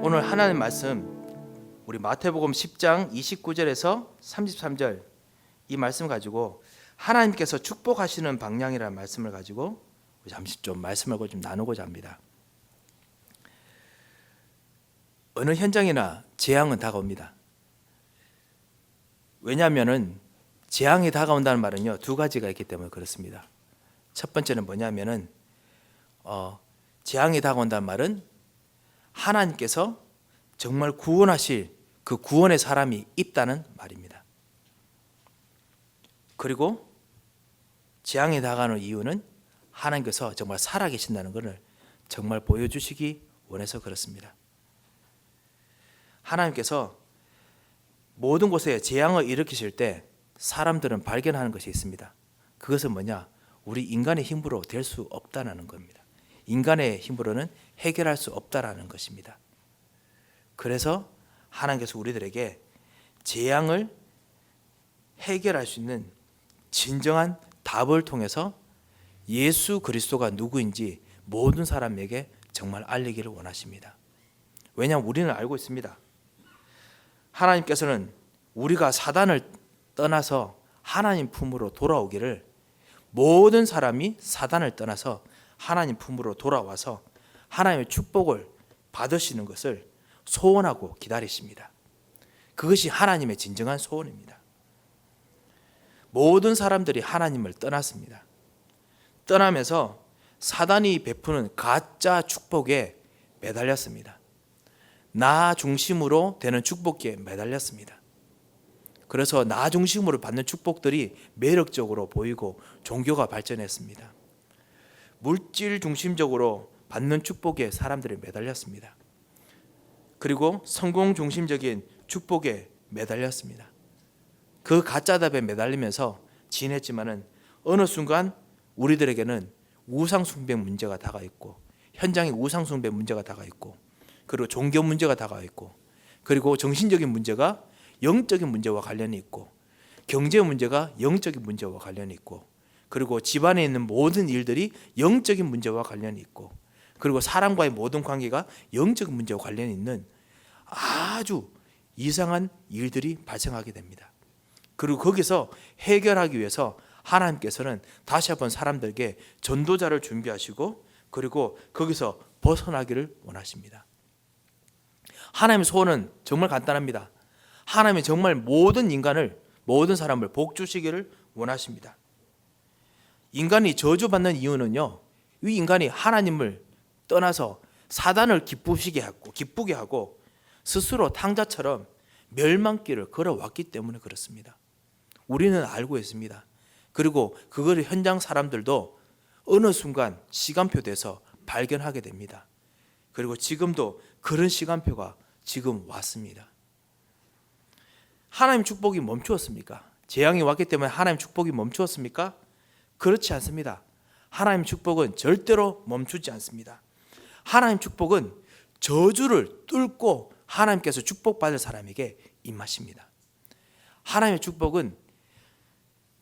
오늘 하나님 말씀 우리 마태복음 10장 29절에서 33절 이 말씀 가지고 하나님께서 축복하시는 방향이라는 말씀을 가지고 잠시 좀 말씀을 좀 나누고자 합니다. 어느 현장이나 재앙은 다가옵니다. 왜냐하면은 재앙이 다가온다는 말은요 두 가지가 있기 때문에 그렇습니다. 첫 번째는 뭐냐면은 재앙이 다가온다는 말은 하나님께서 정말 구원하실 그 구원의 사람이 있다는 말입니다. 그리고 재앙이 다가오는 이유는 하나님께서 정말 살아계신다는 것을 정말 보여주시기 원해서 그렇습니다. 하나님께서 모든 곳에 재앙을 일으키실 때 사람들은 발견하는 것이 있습니다. 그것은 뭐냐? 우리 인간의 힘으로 될 수 없다는 겁니다. 인간의 힘으로는 해결할 수 없다라는 것입니다. 그래서 하나님께서 우리들에게 재앙을 해결할 수 있는 진정한 답을 통해서 예수 그리스도가 누구인지 모든 사람에게 정말 알리기를 원하십니다. 왜냐하면 우리는 알고 있습니다. 하나님께서는 우리가 사단을 떠나서 하나님 품으로 돌아오기를 모든 사람이 사단을 떠나서 하나님 품으로 돌아와서 하나님의 축복을 받으시는 것을 소원하고 기다리십니다. 그것이 하나님의 진정한 소원입니다. 모든 사람들이 하나님을 떠났습니다. 떠나면서 사단이 베푸는 가짜 축복에 매달렸습니다. 나 중심으로 되는 축복에 매달렸습니다. 그래서 나 중심으로 받는 축복들이 매력적으로 보이고 종교가 발전했습니다. 물질 중심적으로 받는 축복에 사람들이 매달렸습니다. 그리고 성공 중심적인 축복에 매달렸습니다. 그 가짜 답에 매달리면서 지냈지만은 어느 순간 우리들에게는 우상 숭배 문제가 다가와 있고 현장에 우상 숭배 문제가 다가와 있고 그리고 종교 문제가 다가와 있고 그리고 정신적인 문제가 영적인 문제와 관련이 있고 경제 문제가 영적인 문제와 관련이 있고 그리고 집안에 있는 모든 일들이 영적인 문제와 관련이 있고 그리고 사람과의 모든 관계가 영적인 문제와 관련이 있는 아주 이상한 일들이 발생하게 됩니다. 그리고 거기서 해결하기 위해서 하나님께서는 다시 한번 사람들에게 전도자를 준비하시고 그리고 거기서 벗어나기를 원하십니다. 하나님의 소원은 정말 간단합니다. 하나님이 정말 모든 인간을 모든 사람을 복 주시기를 원하십니다. 인간이 저주받는 이유는요 이 인간이 하나님을 떠나서 사단을 기쁘게 하고 스스로 탕자처럼 멸망길을 걸어왔기 때문에 그렇습니다. 우리는 알고 있습니다. 그리고 그거를 현장 사람들도 어느 순간 시간표 돼서 발견하게 됩니다. 그리고 지금도 그런 시간표가 지금 왔습니다. 하나님 축복이 멈추었습니까? 재앙이 왔기 때문에 하나님 축복이 멈추었습니까? 그렇지 않습니다. 하나님 축복은 절대로 멈추지 않습니다. 하나님 축복은 저주를 뚫고 하나님께서 축복받을 사람에게 임하십니다. 하나님의 축복은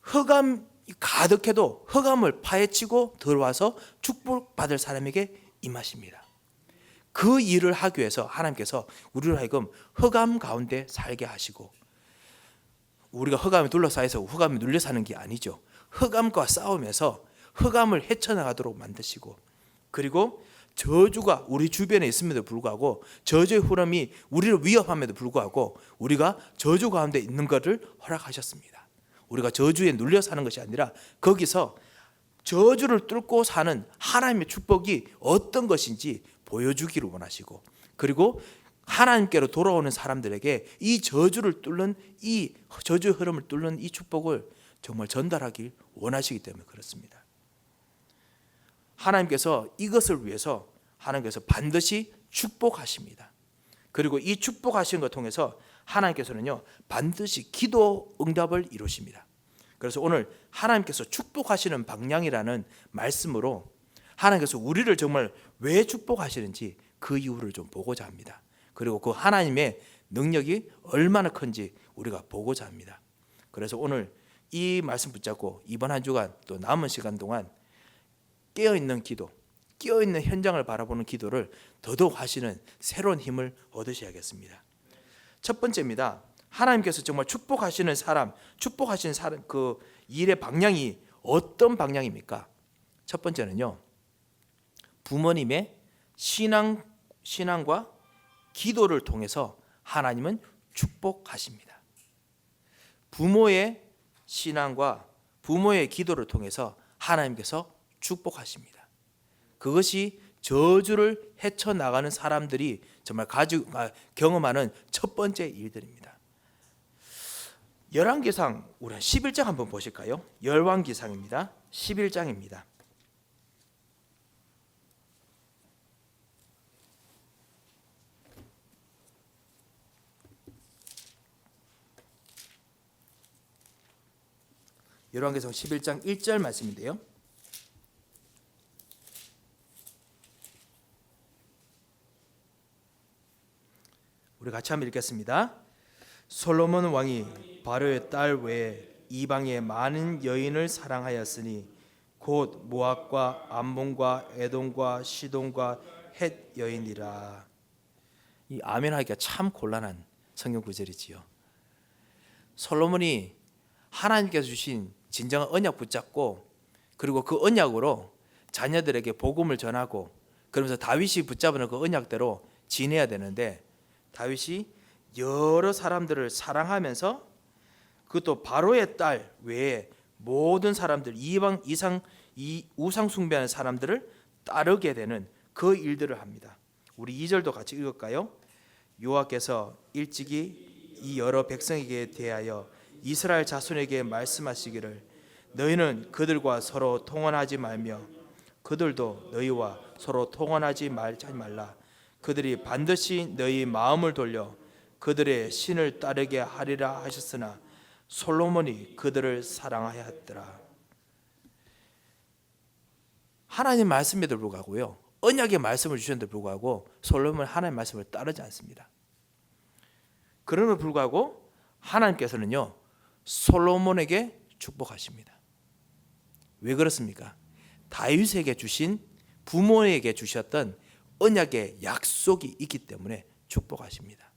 흑암이 가득해도 흑암을 파헤치고 들어와서 축복받을 사람에게 임하십니다. 그 일을 하기 위해서 하나님께서 우리를 하여금 흑암 가운데 살게 하시고 우리가 흑암에 둘러싸여서 흑암에 눌려 사는 게 아니죠. 흑암과 싸우면서 흑암을 헤쳐나가도록 만드시고 그리고 저주가 우리 주변에 있음에도 불구하고 저주의 흐름이 우리를 위협함에도 불구하고 우리가 저주 가운데 있는 것을 허락하셨습니다. 우리가 저주에 눌려 사는 것이 아니라 거기서 저주를 뚫고 사는 하나님의 축복이 어떤 것인지 보여주기를 원하시고 그리고 하나님께로 돌아오는 사람들에게 이 저주를 뚫는 이 저주의 흐름을 뚫는 이 축복을 정말 전달하길 원하시기 때문에 그렇습니다. 하나님께서 이것을 위해서 하나님께서 반드시 축복하십니다. 그리고 이 축복하시는 것 통해서 하나님께서는요 반드시 기도 응답을 이루십니다. 그래서 오늘 하나님께서 축복하시는 방향이라는 말씀으로 하나님께서 우리를 정말 왜 축복하시는지 그 이유를 좀 보고자 합니다. 그리고 그 하나님의 능력이 얼마나 큰지 우리가 보고자 합니다. 그래서 오늘 이 말씀 붙잡고 이번 한 주간 또 남은 시간 동안 깨어있는 기도, 끼어있는 현장을 바라보는 기도를 더더욱 하시는 새로운 힘을 얻으셔야겠습니다. 첫 번째입니다. 하나님께서 정말 축복하시는 사람 그 일의 방향이 어떤 방향입니까? 첫 번째는요, 부모님의 신앙과 기도를 통해서 하나님은 축복하십니다. 부모의 신앙과 부모의 기도를 통해서 하나님께서 축복하십니다. 그것이 저주를 헤쳐나가는 사람들이 정말 경험하는 첫 번째 일들입니다. 열왕기상 우리 11장 한번 보실까요? 열왕기상입니다. 11장입니다. 열왕기상 11장 1절 말씀인데요. 우리 같이 한번 읽겠습니다. 솔로몬 왕이 바로의 딸 외에 이방의 많은 여인을 사랑하였으니 곧 모압과 암몬과 에돔과 시돈과 헷 여인이라. 이 아멘 하기가 참 곤란한 성경 구절이지요. 솔로몬이 하나님께서 주신 진정한 언약 붙잡고, 그리고 그 언약으로 자녀들에게 복음을 전하고, 그러면서 다윗이 붙잡은 그 언약대로 지내야 되는데, 다윗이 여러 사람들을 사랑하면서 그것도 바로의 딸 외에 모든 사람들, 우상 숭배하는 사람들을 따르게 되는 그 일들을 합니다. 우리 2절도 같이 읽을까요? 여호와께서 일찍이 이 여러 백성에게 대하여 이스라엘 자손에게 말씀하시기를 너희는 그들과 서로 통혼하지 말며 그들도 너희와 서로 통혼하지 말라. 그들이 반드시 너희 마음을 돌려 그들의 신을 따르게 하리라 하셨으나 솔로몬이 그들을 사랑하였더라. 하나님 말씀에도 불구하고요, 언약의 말씀을 주셨는데 불구하고 솔로몬은 하나님의 말씀을 따르지 않습니다. 그럼에도 불구하고 하나님께서는요, 솔로몬에게 축복하십니다. 왜 그렇습니까? 다윗에게 주신, 부모에게 주셨던 언약의 약속이 있기 때문에 축복하십니다.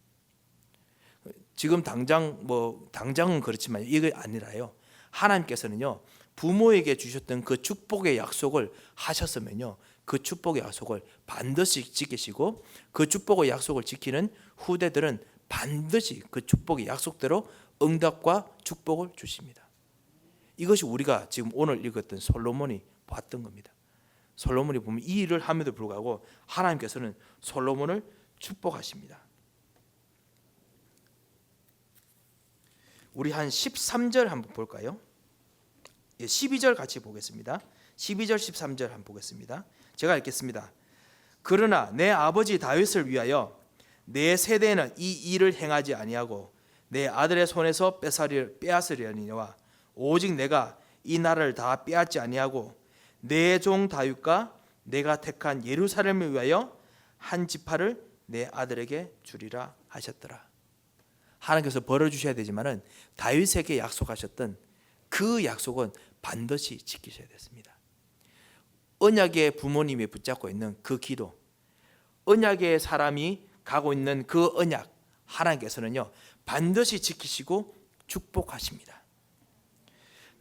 지금 당장은 그렇지만 이게 아니라요, 하나님께서는요, 부모에게 주셨던 그 축복의 약속을 하셨으면요, 그 축복의 약속을 반드시 지키시고, 그 축복의 약속을 지키는 후대들은 반드시 그 축복의 약속대로 응답과 축복을 주십니다. 이것이 우리가 지금 오늘 읽었던 솔로몬이 봤던 겁니다. 솔로몬이 보면 이 일을 함에도 불구하고 하나님께서는 솔로몬을 축복하십니다. 우리 한 13절 한번 볼까요? 12절 같이 보겠습니다. 12절 13절 한번 보겠습니다. 제가 읽겠습니다. 그러나 내 아버지 다윗을 위하여 내 세대에는 이 일을 행하지 아니하고 내 아들의 손에서 빼앗으려니와 오직 내가 이 나라를 다 빼앗지 아니하고 내 종 다윗과 내가 택한 예루살렘을 위하여 한 지파를 내 아들에게 주리라 하셨더라. 하나님께서 벌어 주셔야 되지만은 다윗에게 약속하셨던 그 약속은 반드시 지키셔야 됐습니다. 언약의 부모님이 붙잡고 있는 그 기도, 언약의 사람이 가고 있는 그 언약, 하나님께서는요 반드시 지키시고 축복하십니다.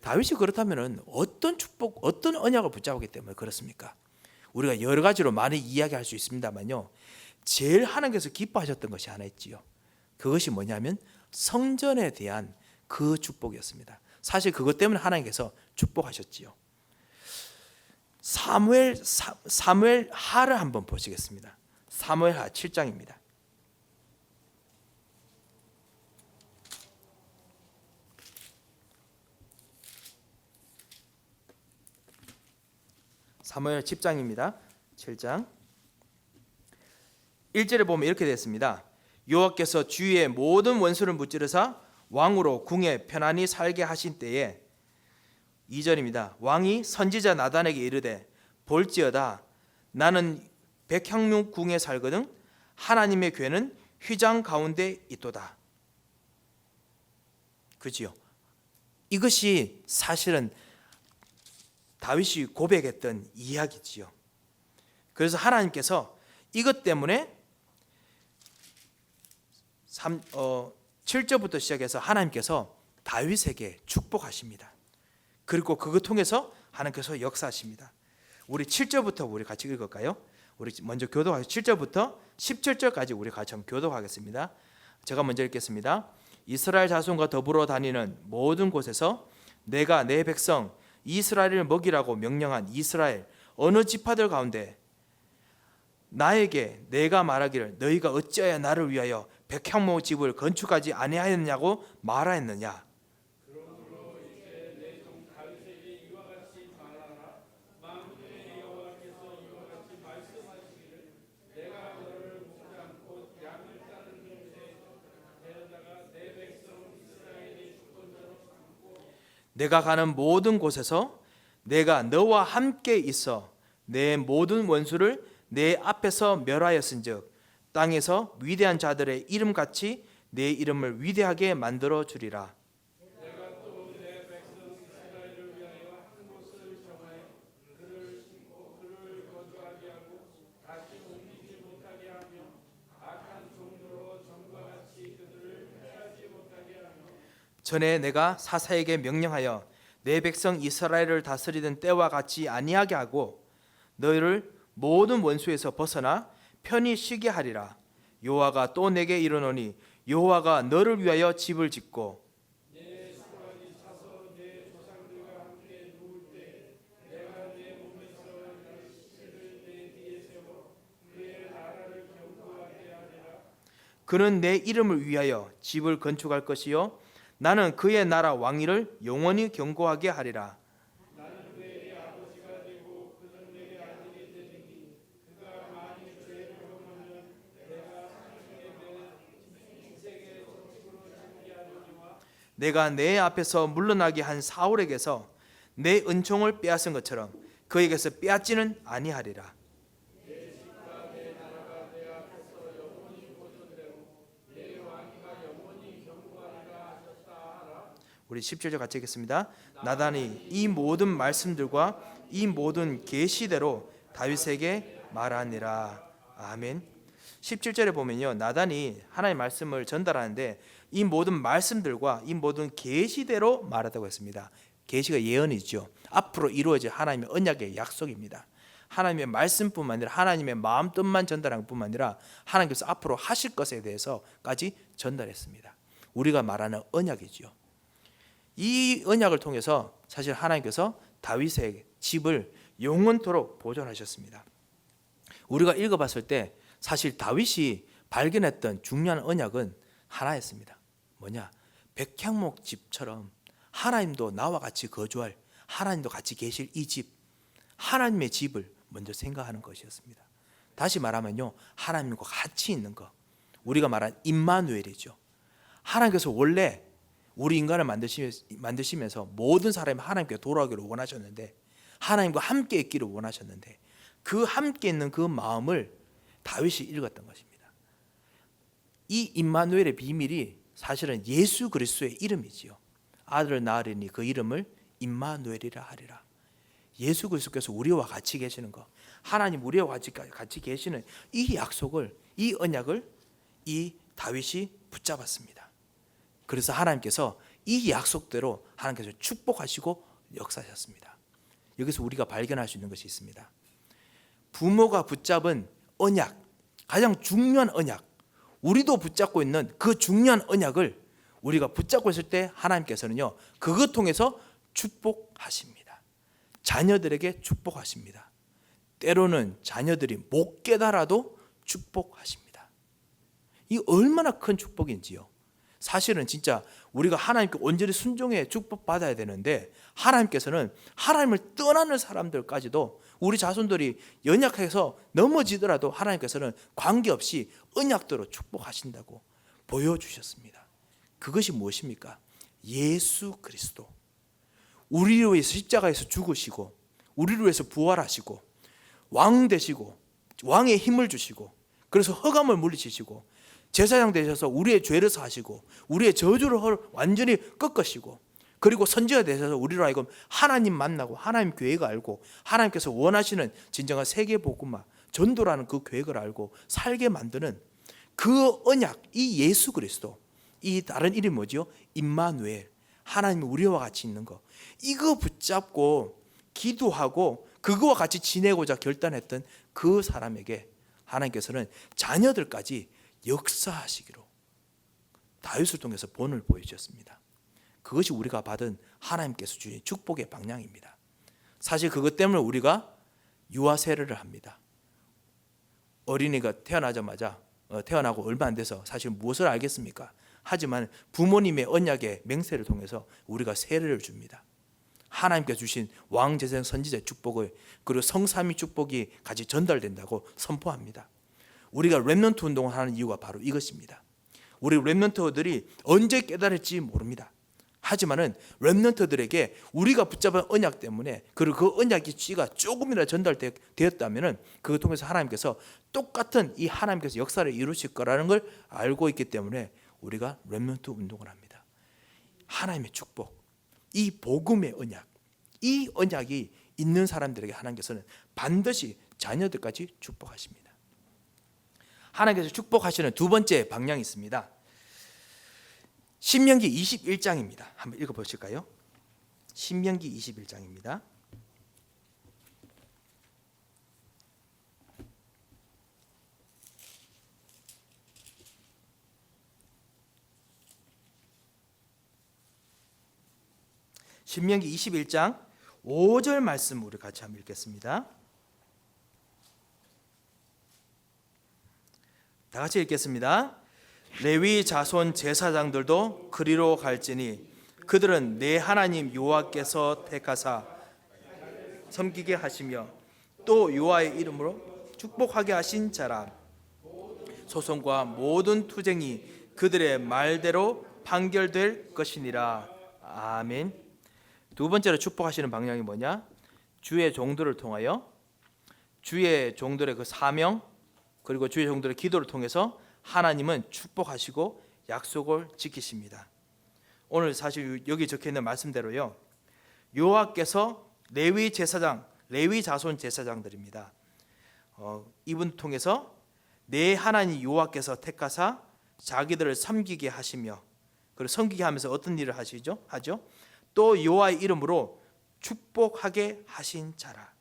다윗이 그렇다면은 어떤 축복, 어떤 언약을 붙잡았기 때문에 그렇습니까? 우리가 여러 가지로 많이 이야기할 수 있습니다만요, 제일 하나님께서 기뻐하셨던 것이 하나 있지요. 그것이 뭐냐면 성전에 대한 그 축복이었습니다. 사실 그것 때문에 하나님께서 축복하셨지요. 사무엘 하를 한번 보시겠습니다. 사무엘 하 7장입니다. 사무엘 10장입니다. 7장 1절에 보면 이렇게 되어 있습니다. 여호와께서 주위의 모든 원수를 무찌르사 왕으로 궁에 편안히 살게 하신 때에 2절입니다. 왕이 선지자 나단에게 이르되 볼지어다 나는 백향목 궁에 살거든 하나님의 궤는 휘장 가운데 있도다. 그지요? 이것이 사실은 다윗이 고백했던 이야기지요. 그래서 하나님께서 이것 때문에 7절부터 시작해서 하나님께서 다윗에게 축복하십니다. 그리고 그것 통해서 하나님께서 역사하십니다. 우리 7절부터 우리 같이 읽을까요? 우리 먼저 교독하겠습니다. 7절부터 17절까지 우리 같이 한번 교독하겠습니다. 제가 먼저 읽겠습니다. 이스라엘 자손과 더불어 다니는 모든 곳에서 내가 내 백성 이스라엘을 먹이라고 명령한 이스라엘 어느 지파들 가운데 나에게 내가 말하기를 너희가 어찌하여 나를 위하여 백향목 집을 건축하지 아니하였느냐고 말하였느냐. 내가 가는 모든 곳에서 내가 너와 함께 있어 내 모든 원수를 내 앞에서 멸하였은즉 땅에서 위대한 자들의 이름같이 내 이름을 위대하게 만들어 주리라. 전에 내가 사사에게 명령하여 내 백성 이스라엘을 다스리던 때와 같이 아니하게 하고 너희를 모든 원수에서 벗어나 편히 쉬게 하리라. 여호와가 또 내게 이르노니 여호와가 너를 위하여 집을 짓고 그는 내 이름을 위하여 집을 건축할 것이요 나는 그의 나라 왕위를 영원히 견고하게 하리라. 내가 내 앞에서 물러나게 한 사울에게서 내 은총을 빼앗은 것처럼 그에게서 빼앗지는 아니하리라. 우리 10절 같이 읽겠습니다. 나단이 이 모든 말씀들과 이 모든 계시대로 다윗에게 말하니라. 아멘. 17절에 보면요, 나단이 하나님의 말씀을 전달하는데 이 모든 말씀들과 이 모든 계시대로 말하다고 했습니다. 계시가 예언이죠. 앞으로 이루어질 하나님의 언약의 약속입니다. 하나님의 말씀뿐만 아니라 하나님의 마음 뜻만 전달한 뿐만 아니라 하나님께서 앞으로 하실 것에 대해서까지 전달했습니다. 우리가 말하는 언약이죠. 이 언약을 통해서 사실 하나님께서 다윗의 집을 영원토록 보존하셨습니다. 우리가 읽어봤을 때 사실 다윗이 발견했던 중요한 언약은 하나였습니다. 뭐냐? 백향목 집처럼 하나님도 나와 같이 거주할, 하나님도 같이 계실 이 집, 하나님의 집을 먼저 생각하는 것이었습니다. 다시 말하면요, 하나님과 같이 있는 것, 우리가 말한 임마누엘이죠. 하나님께서 원래 우리 인간을 만드시면서 모든 사람이 하나님께 돌아오기를 원하셨는데, 하나님과 함께 있기를 원하셨는데, 그 함께 있는 그 마음을 다윗이 읽었던 것입니다. 이 임마누엘의 비밀이 사실은 예수 그리스도의 이름이지요. 아들을 낳으리니 그 이름을 임마누엘이라 하리라. 예수 그리스도께서 우리와 같이 계시는 것, 하나님 우리와 같이 계시는 이 약속을, 이 언약을 이 다윗이 붙잡았습니다. 그래서 하나님께서 이 약속대로 하나님께서 축복하시고 역사하셨습니다. 여기서 우리가 발견할 수 있는 것이 있습니다. 부모가 붙잡은 언약, 가장 중요한 언약, 우리도 붙잡고 있는 그 중요한 언약을 우리가 붙잡고 있을 때 하나님께서는요, 그것 통해서 축복하십니다. 자녀들에게 축복하십니다. 때로는 자녀들이 못 깨달아도 축복하십니다. 이 얼마나 큰 축복인지요. 사실은 진짜 우리가 하나님께 온전히 순종해 축복받아야 되는데, 하나님께서는 하나님을 떠나는 사람들까지도, 우리 자손들이 연약해서 넘어지더라도 하나님께서는 관계없이 언약대로 축복하신다고 보여주셨습니다. 그것이 무엇입니까? 예수 그리스도. 우리를 위해서 십자가에서 죽으시고, 우리를 위해서 부활하시고, 왕 되시고, 왕의 힘을 주시고, 그래서 흑암을 물리치시고, 제사장 되셔서 우리의 죄를 사시고, 우리의 저주를 완전히 꺾으시고, 그리고 선지자 되셔서 우리로 하여금 하나님 만나고 하나님 계획을 알고 하나님께서 원하시는 진정한 세계 복음화, 전도라는 그 계획을 알고 살게 만드는 그 언약, 이 예수 그리스도, 이 다른 이름이 뭐지요? 임마누엘, 하나님이 우리와 같이 있는 거, 이거 붙잡고 기도하고 그거와 같이 지내고자 결단했던 그 사람에게 하나님께서는 자녀들까지 역사하시기로 다윗을 통해서 본을 보여주셨습니다. 그것이 우리가 받은 하나님께서 주신 축복의 방향입니다. 사실 그것 때문에 우리가 유아 세례를 합니다. 어린이가 태어나자마자 태어나고 얼마 안 돼서 사실 무엇을 알겠습니까? 하지만 부모님의 언약의 맹세를 통해서 우리가 세례를 줍니다. 하나님께서 주신 왕제사장 선지자의 축복을, 그리고 성삼위 축복이 같이 전달된다고 선포합니다. 우리가 렘넌트 운동을 하는 이유가 바로 이것입니다. 우리 렘넌트들이 언제 깨달을지 모릅니다. 하지만은 렘넌트들에게 우리가 붙잡은 언약 때문에, 그리고 그 언약의 씨가 조금이라도 전달되었다면은 그걸 통해서 하나님께서 똑같은 이 하나님께서 역사를 이루실 거라는 걸 알고 있기 때문에 우리가 렘넌트 운동을 합니다. 하나님의 축복, 이 복음의 언약, 이 언약이 있는 사람들에게 하나님께서는 반드시 자녀들까지 축복하십니다. 하나님께서 축복하시는 두 번째 방향이 있습니다. 신명기 21장입니다. 한번 읽어보실까요? 신명기 21장입니다. 신명기 21장 5절 말씀 우리 같이 한번 읽겠습니다. 다 같이 읽겠습니다. 레위 자손 제사장들도 그리로 갈지니 그들은 내 하나님 여호와께서 택하사 섬기게 하시며 또 여호와의 이름으로 축복하게 하신 자라. 소송과 모든 투쟁이 그들의 말대로 판결될 것이니라. 아멘. 두 번째로 축복하시는 방향이 뭐냐? 주의 종들을 통하여, 주의 종들의 그 사명, 그리고 주의 종들의 기도를 통해서 하나님은 축복하시고 약속을 지키십니다. 오늘 사실 여기 적혀있는 말씀대로요, 여호와께서 레위 제사장, 레위 자손 제사장들입니다. 이분 통해서 내 하나님 여호와께서 택하사 자기들을 섬기게 하시며, 그리고 섬기게 하면서 어떤 일을 하죠? 또 여호와의 이름으로 축복하게 하신 자라.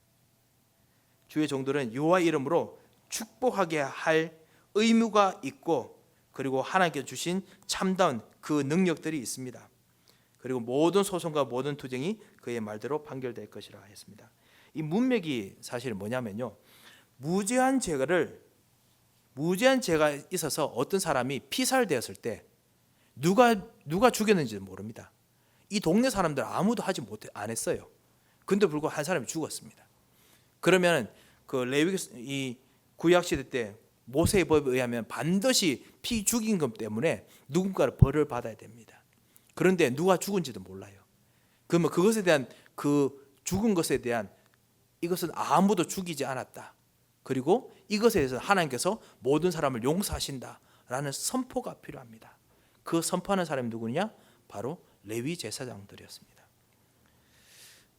주의 종들은 여호와의 이름으로 축복하게 할 의무가 있고, 그리고 하나님께서 주신 참다운 그 능력들이 있습니다. 그리고 모든 소송과 모든 투쟁이 그의 말대로 판결될 것이라 했습니다. 이 문맥이 사실 뭐냐면요, 무죄한 죄가 있어서 어떤 사람이 피살되었을 때 누가 죽였는지 모릅니다. 이 동네 사람들 아무도 안 했어요. 근데 불구하고 한 사람이 죽었습니다. 그러면 그 레위 이 구약 시대 때 모세의 법에 의하면 반드시 피 죽인 것 때문에 누군가를 벌을 받아야 됩니다. 그런데 누가 죽은지도 몰라요. 그러면 그것에 대한, 그 죽은 것에 대한, 이것은 아무도 죽이지 않았다, 그리고 이것에 대해서 하나님께서 모든 사람을 용서하신다라는 선포가 필요합니다. 그 선포하는 사람이 누구냐? 바로 레위 제사장들이었습니다.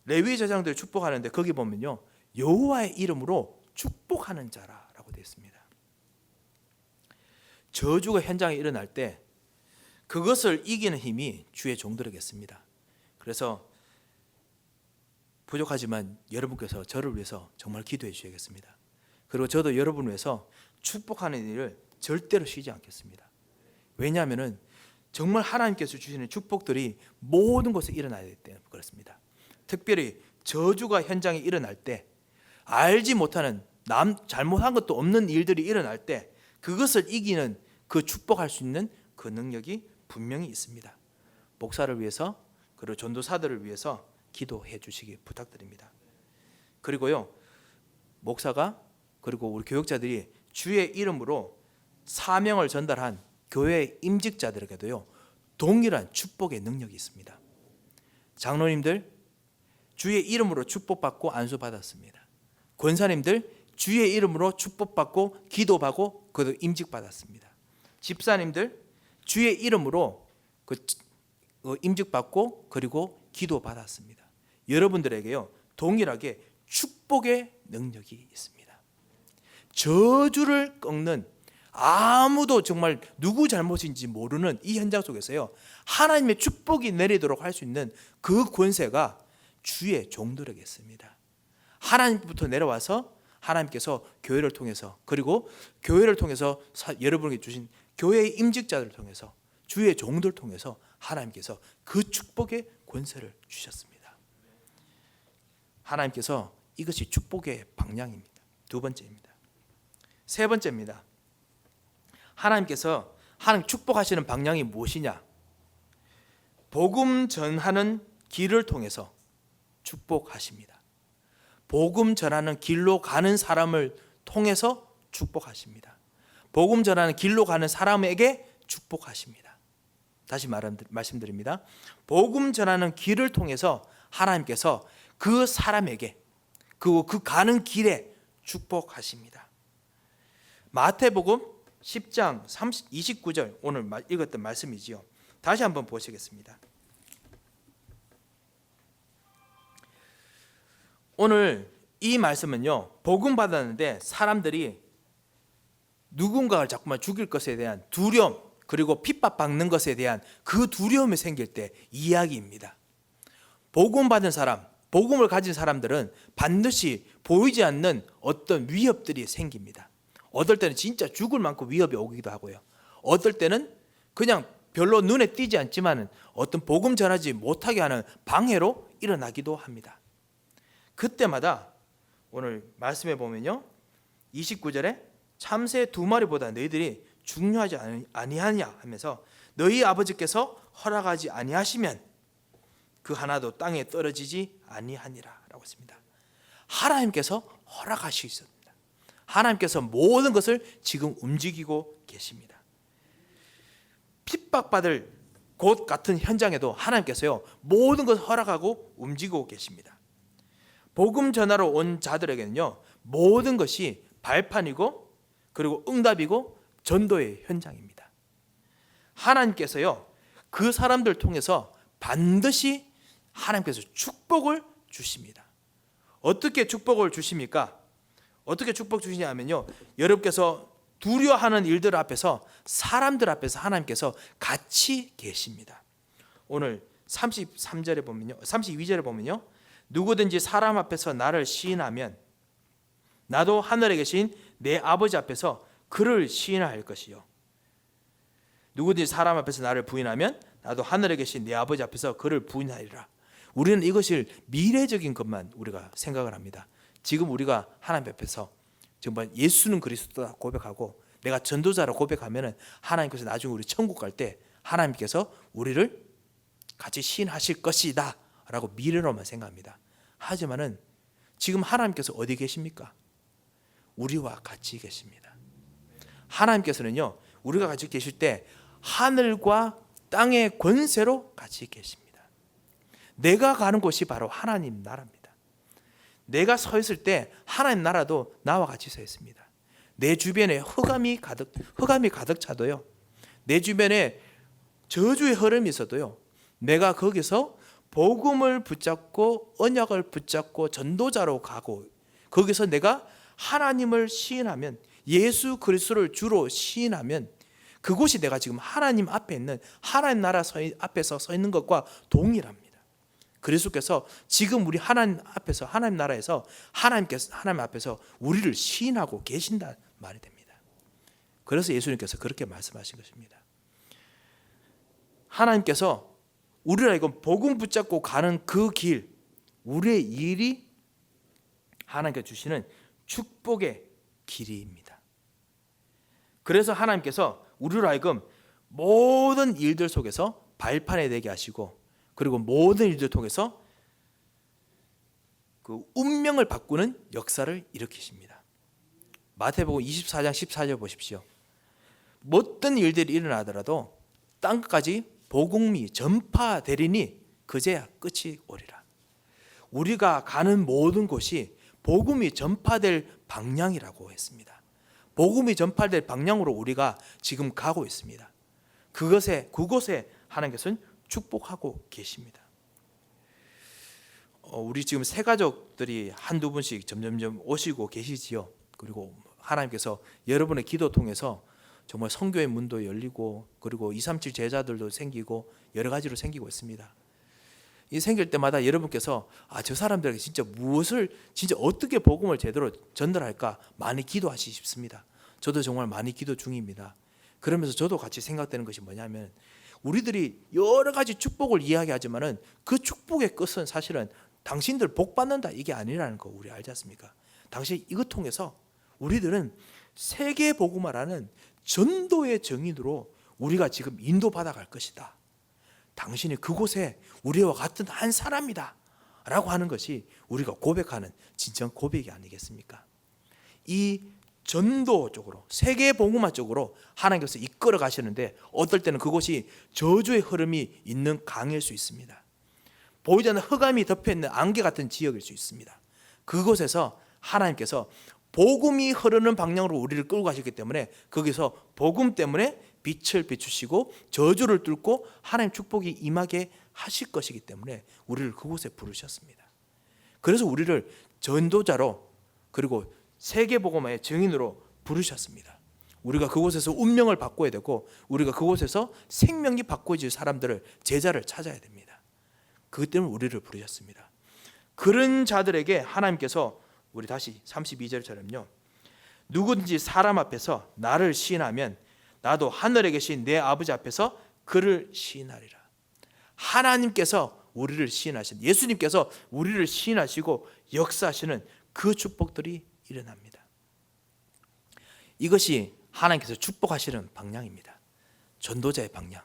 레위 제사장들 축복하는데 거기 보면요, 여호와의 이름으로 축복하는 자라라고 되어 있습니다. 저주가 현장에 일어날 때 그것을 이기는 힘이 주의 종들에게 있습니다. 그래서 부족하지만 여러분께서 저를 위해서 정말 기도해 주셔야겠습니다. 그리고 저도 여러분을 위해서 축복하는 일을 절대로 쉬지 않겠습니다. 왜냐하면 정말 하나님께서 주시는 축복들이 모든 곳에 일어나야 되기 때문에 그렇습니다. 특별히 저주가 현장에 일어날 때, 알지 못하는, 잘못한 것도 없는 일들이 일어날 때 그것을 이기는, 그 축복할 수 있는 그 능력이 분명히 있습니다. 목사를 위해서, 그리고 전도사들을 위해서 기도해 주시기 부탁드립니다. 그리고요, 목사가, 그리고 우리 교육자들이 주의 이름으로 사명을 전달한 교회 임직자들에게도요, 동일한 축복의 능력이 있습니다. 장로님들 주의 이름으로 축복받고 안수받았습니다. 권사님들 주의 이름으로 축복받고 기도받고 그도 임직받았습니다. 집사님들 주의 이름으로 임직받고 그리고 기도받았습니다. 여러분들에게요, 동일하게 축복의 능력이 있습니다. 저주를 꺾는, 아무도 정말 누구 잘못인지 모르는 이 현장 속에서요, 하나님의 축복이 내리도록 할 수 있는 그 권세가 주의 종들에게 있습니다. 하나님부터 내려와서 하나님께서 교회를 통해서, 그리고 교회를 통해서 여러분에게 주신 교회의 임직자들을 통해서, 주의 종들을 통해서 하나님께서 그 축복의 권세를 주셨습니다. 하나님께서 이것이 축복의 방향입니다. 두 번째입니다. 세 번째입니다. 하나님께서 하나님 축복하시는 방향이 무엇이냐? 복음 전하는 길을 통해서 축복하십니다. 복음 전하는 길로 가는 사람을 통해서 축복하십니다. 복음 전하는 길로 가는 사람에게 축복하십니다. 다시 말씀드립니다. 복음 전하는 길을 통해서 하나님께서 그 사람에게, 그 가는 길에 축복하십니다. 마태복음 10장 29절, 오늘 읽었던 말씀이지요. 다시 한번 보시겠습니다. 오늘 이 말씀은요, 복음 받았는데 사람들이 누군가를 자꾸만 죽일 것에 대한 두려움, 그리고 핍박받는 것에 대한 그 두려움이 생길 때 이야기입니다. 복음 받은 사람, 복음을 가진 사람들은 반드시 보이지 않는 어떤 위협들이 생깁니다. 어떨 때는 진짜 죽을 만큼 위협이 오기도 하고요, 어떨 때는 그냥 별로 눈에 띄지 않지만 어떤 복음 전하지 못하게 하는 방해로 일어나기도 합니다. 그때마다 오늘 말씀해 보면요, 29절에 참새 2마리보다 너희들이 중요하지 아니하냐 하면서 너희 아버지께서 허락하지 아니하시면 그 하나도 땅에 떨어지지 아니하니라 라고 했습니다. 하나님께서 허락하시겠습니다. 하나님께서 모든 것을 지금 움직이고 계십니다. 핍박받을 곳 같은 현장에도 하나님께서요, 모든 것을 허락하고 움직이고 계십니다. 복음 전하러 온 자들에게는요, 모든 것이 발판이고 그리고 응답이고 전도의 현장입니다. 하나님께서요, 그 사람들 통해서 반드시 하나님께서 축복을 주십니다. 어떻게 축복을 주십니까? 어떻게 축복 주시냐면요, 여러분께서 두려워하는 일들 앞에서, 사람들 앞에서 하나님께서 같이 계십니다. 오늘 33절에 보면요, 32절에 보면요, 누구든지 사람 앞에서 나를 시인하면 나도 하늘에 계신 내 아버지 앞에서 그를 시인할 것이요, 누구든지 사람 앞에서 나를 부인하면 나도 하늘에 계신 내 아버지 앞에서 그를 부인하리라. 우리는 이것을 미래적인 것만 우리가 생각을 합니다. 지금 우리가 하나님 앞에서 정말 예수는 그리스도다 고백하고 내가 전도자라 고백하면 하나님께서 나중에 우리 천국 갈 때 하나님께서 우리를 같이 시인하실 것이다 라고 미래로만 생각합니다. 하지만은 지금 하나님께서 어디 계십니까? 우리와 같이 계십니다. 하나님께서는요, 우리가 같이 계실 때 하늘과 땅의 권세로 같이 계십니다. 내가 가는 곳이 바로 하나님 나라입니다. 내가 서 있을 때 하나님 나라도 나와 같이 서 있습니다. 내 주변에 흑암이 가득 차도요, 내 주변에 저주의 흐름이 있어도요, 내가 거기서 복음을 붙잡고 언약을 붙잡고 전도자로 가고, 거기서 내가 하나님을 시인하면, 예수 그리스도를 주로 시인하면 그곳이 내가 지금 하나님 앞에 있는 하나님 나라 앞에서 서 있는 것과 동일합니다. 그리스도께서 지금 우리 하나님 앞에서, 하나님 나라에서 하나님 앞에서 우리를 시인하고 계신다는 말이 됩니다. 그래서 예수님께서 그렇게 말씀하신 것입니다. 하나님께서 우리라 이건 복음 붙잡고 가는 그 길, 우리의 일이 하나님께서 주시는 축복의 길입니다. 그래서 하나님께서 우리로 하여금 모든 일들 속에서 발판에 되게 하시고, 그리고 모든 일들 통해서 그 운명을 바꾸는 역사를 일으키십니다. 마태복음 24장 14절 보십시오. 어떤 일들이 일어나더라도 땅까지 복음이 전파되리니 그제야 끝이 오리라. 우리가 가는 모든 곳이 복음이 전파될 방향이라고 했습니다. 복음이 전파될 방향으로 우리가 지금 가고 있습니다. 그곳에 하나님께서는 축복하고 계십니다. 우리 지금 새 가족들이 한두 분씩 점점점 오시고 계시지요. 그리고 하나님께서 여러분의 기도 통해서 정말 선교의 문도 열리고 그리고 237 제자들도 생기고 여러 가지로 생기고 있습니다. 이 생길 때마다 여러분께서 저 사람들에게 진짜 진짜 어떻게 복음을 제대로 전달할까 많이 기도하시기 싶습니다. 저도 정말 많이 기도 중입니다. 그러면서 저도 같이 생각되는 것이 뭐냐면 우리들이 여러 가지 축복을 이야기하지만은 그 축복의 끝은 사실은 당신들 복 받는다 이게 아니라는 거 우리 알지 않습니까? 당시 이것 통해서 우리들은 세계 복음화라는 전도의 정인으로 우리가 지금 인도받아 갈 것이다. 당신이 그곳에 우리와 같은 한 사람이다 라고 하는 것이 우리가 고백하는 진정 고백이 아니겠습니까? 이 전도 쪽으로 세계 복음화 쪽으로 하나님께서 이끌어 가시는데 어떨 때는 그곳이 저주의 흐름이 있는 강일 수 있습니다. 보이지 않는 흑암이 덮여있는 안개 같은 지역일 수 있습니다. 그곳에서 하나님께서 복음이 흐르는 방향으로 우리를 끌고 가셨기 때문에 거기서 복음 때문에 빛을 비추시고 저주를 뚫고 하나님 축복이 임하게 하실 것이기 때문에 우리를 그곳에 부르셨습니다. 그래서 우리를 전도자로 그리고 세계복음화의 증인으로 부르셨습니다. 우리가 그곳에서 운명을 바꿔야 되고 우리가 그곳에서 생명이 바꿔질 사람들을 제자를 찾아야 됩니다. 그것 때문에 우리를 부르셨습니다. 그런 자들에게 하나님께서 우리 다시 32절처럼요. 누구든지 사람 앞에서 나를 시인하면 나도 하늘에 계신 내 아버지 앞에서 그를 시인하리라. 하나님께서 우리를 시인하신 예수님께서 우리를 시인하시고 역사하시는 그 축복들이 일어납니다. 이것이 하나님께서 축복하시는 방향입니다. 전도자의 방향.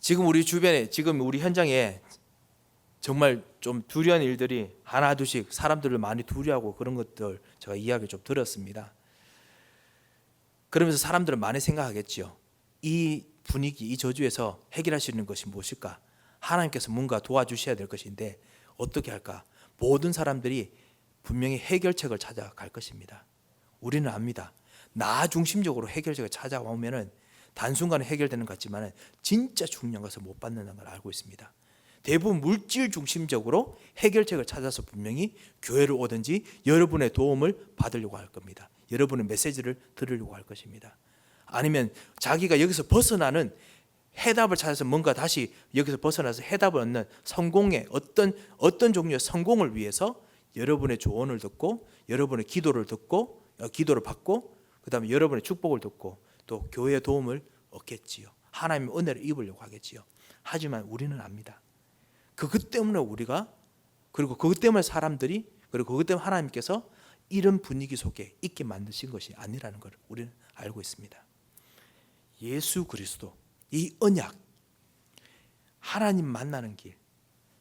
지금 우리 주변에 지금 우리 현장에 정말 좀 두려운 일들이 하나 둘씩 사람들을 많이 두려워하고 그런 것들 제가 이야기 좀 들었습니다. 그러면서 사람들은 많이 생각하겠지요. 이 분위기, 이 저주에서 해결할 수 있는 것이 무엇일까? 하나님께서 뭔가 도와주셔야 될 것인데 어떻게 할까? 모든 사람들이 분명히 해결책을 찾아갈 것입니다. 우리는 압니다. 나 중심적으로 해결책을 찾아오면은 단순간에 해결되는 것 같지만 진짜 중요한 것을 못 받는다는 걸 알고 있습니다. 대부분 물질 중심적으로 해결책을 찾아서 분명히 교회를 오든지 여러분의 도움을 받으려고 할 겁니다. 여러분의 메시지를 들으려고 할 것입니다. 아니면 자기가 여기서 벗어나는 해답을 찾아서 뭔가 다시 여기서 벗어나서 해답을 얻는 성공의 어떤 종류의 성공을 위해서 여러분의 조언을 듣고 여러분의 기도를 듣고 기도를 받고 그다음에 여러분의 축복을 듣고 또 교회의 도움을 얻겠지요. 하나님의 은혜를 입으려고 하겠지요. 하지만 우리는 압니다. 그것 때문에 우리가 그리고 그것 때문에 사람들이 그리고 그것 때문에 하나님께서 이런 분위기 속에 있게 만드신 것이 아니라는 것을 우리는 알고 있습니다. 예수 그리스도 이 언약 하나님 만나는 길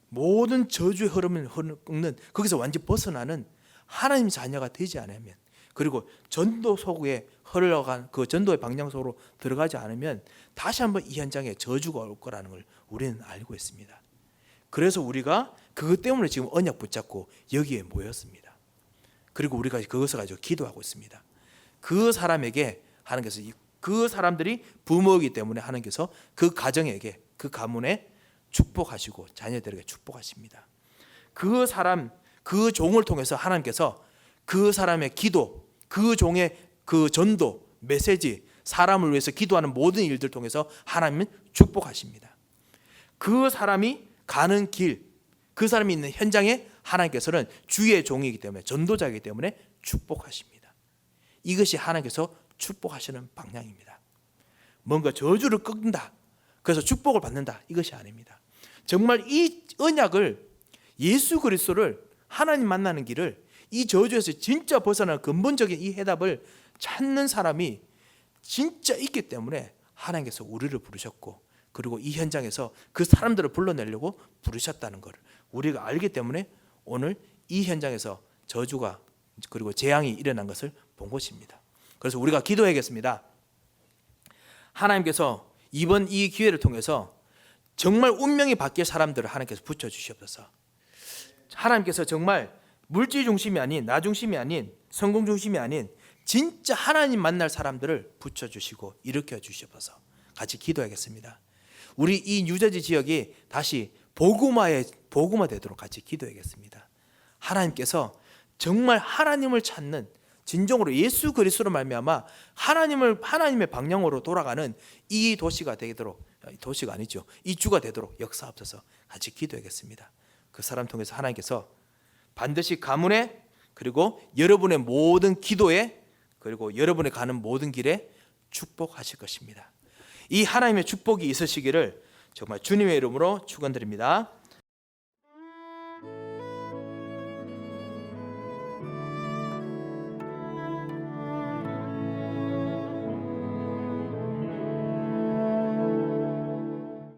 모든 저주의 흐름을 끊는 거기서 완전히 벗어나는 하나님 자녀가 되지 않으면 그리고 전도 속에 흘러간 그 전도의 방향 속으로 들어가지 않으면 다시 한번 이 현장에 저주가 올 거라는 걸 우리는 알고 있습니다. 그래서 우리가 그것 때문에 지금 언약 붙잡고 여기에 모였습니다. 그리고 우리가 그것을 가지고 기도하고 있습니다. 그 사람에게 하나님께서 그 사람들이 부모이기 때문에 하나님께서 그 가정에게 그 가문에 축복하시고 자녀들에게 축복하십니다. 그 사람 그 종을 통해서 하나님께서 그 사람의 기도 그 종의 그 전도 메시지 사람을 위해서 기도하는 모든 일들 통해서 하나님은 축복하십니다. 그 사람이 가는 길 그 사람이 있는 현장에 하나님께서는 주의 종이기 때문에 전도자이기 때문에 축복하십니다. 이것이 하나님께서 축복하시는 방향입니다. 뭔가 저주를 꺾는다 그래서 축복을 받는다 이것이 아닙니다. 정말 이 언약을 예수 그리스도를 하나님 만나는 길을 이 저주에서 진짜 벗어나는 근본적인 이 해답을 찾는 사람이 진짜 있기 때문에 하나님께서 우리를 부르셨고 그리고 이 현장에서 그 사람들을 불러내려고 부르셨다는 것을 우리가 알기 때문에 오늘 이 현장에서 저주가 그리고 재앙이 일어난 것을 본 것입니다. 그래서 우리가 기도해야겠습니다. 하나님께서 이번 이 기회를 통해서 정말 운명이 바뀔 사람들을 하나님께서 붙여주시옵소서. 하나님께서 정말 물질 중심이 아닌 나 중심이 아닌 성공 중심이 아닌 진짜 하나님 만날 사람들을 붙여주시고 일으켜 주시옵소서. 같이 기도하겠습니다. 우리 이 뉴저지 지역이 다시 복음화 되도록 같이 기도하겠습니다. 하나님께서 정말 하나님을 찾는 진정으로 예수 그리스도로 말미암아 하나님의 방향으로 돌아가는 이 도시가 되도록, 도시가 아니죠, 이 주가 되도록 역사하옵소서. 같이 기도하겠습니다. 그 사람 통해서 하나님께서 반드시 가문에, 그리고 여러분의 모든 기도에, 그리고 여러분의 가는 모든 길에 축복하실 것입니다. 이 하나님의 축복이 있으시기를 정말 주님의 이름으로 축원드립니다.